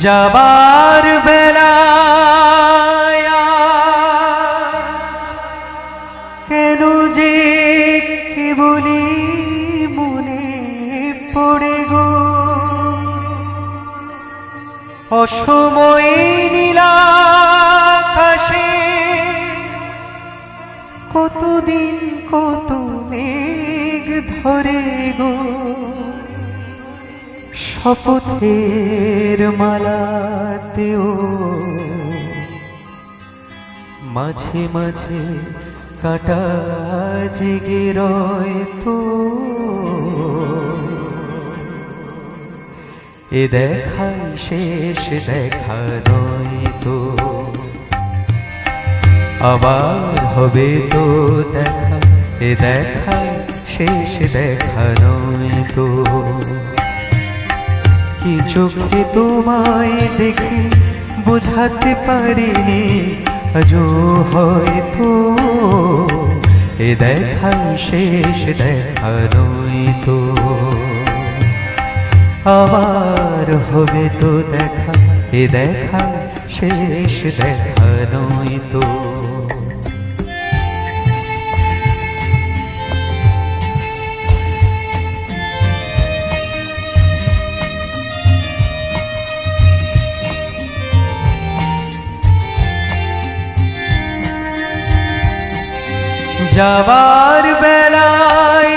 যাবার বেলায় কেন যে কেবলি মনে পড়ে গো অসময়ে নীলাকাশে কতদিন কত মেঘ ধরে গো শপথের মালাতেও মাঝে মাঝে কাটা জেগে রয় তো এ দেখাই শেষ দেখা নয় তো আবার হবে তো দেখা এ দেখাই শেষ দেখা নয় তো কি চোখে তোমায় দেখে বোঝাতে পারিনি আজও হয়তো এ দেখাই শেষ দেখা নয় তো আবার হবে তো দেখা এ দেখা শেষ দেখা নয় তো যাবার বেলায়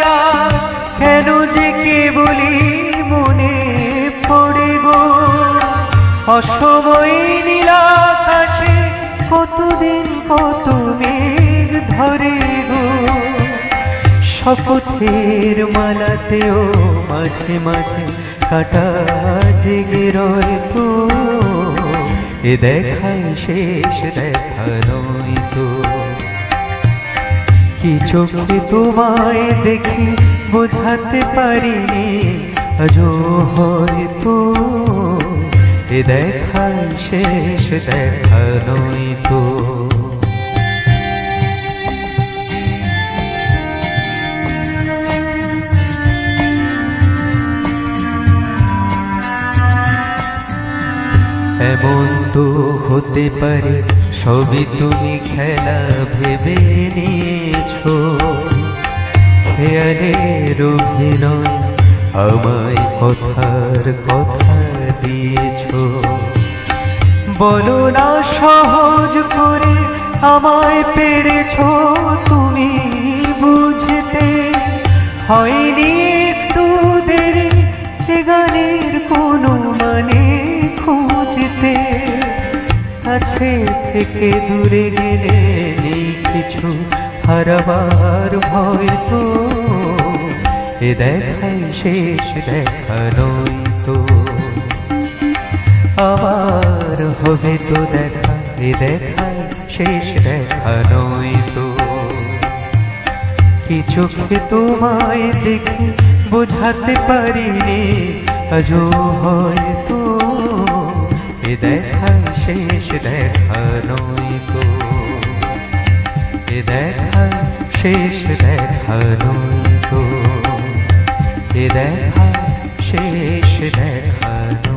কেন যে কেবলি মনে পড়ে গো অসময়ে নীলাকাশে কতদিন কত মেঘ ধরে গো শপথের মালাতেও মাঝে মাঝে কাটা জেগে রয় তো এ দেখাই শেষ দেখা নয় তো কি চোখে তোমায় দেখে বোঝাতে পারিনি আজও হয়তো এ দেখাই শেষ দেখা নয় তো এমন তো হতে পারে সবই তুমি খেলা ভেবে নিয়েছো খেয়ালের অভিনয় আমায় কথার কথা দিয়েছো বলো না সহজ করে আমায় পেরেছো তুমি বুঝতে হয়নি একটু দেরি এ গানের কোনো মানে খুঁজতে কাছে থেকে দূরে গেলে নেই কিছু হারাবার ভয় তো এ দেখাই শেষ দেখা নয় তো আবার হবে তো দেখা এ দেখাই শেষ দেখা নয় তো কি চোখে তোমায় দেখে বোঝাতে পারিনি আজও হয়তো এ দেখাই শেষ দেখা নয় তো এ দেখাই শেষ দেখা নয় তো এ দেখাই শেষ দেখা নয়।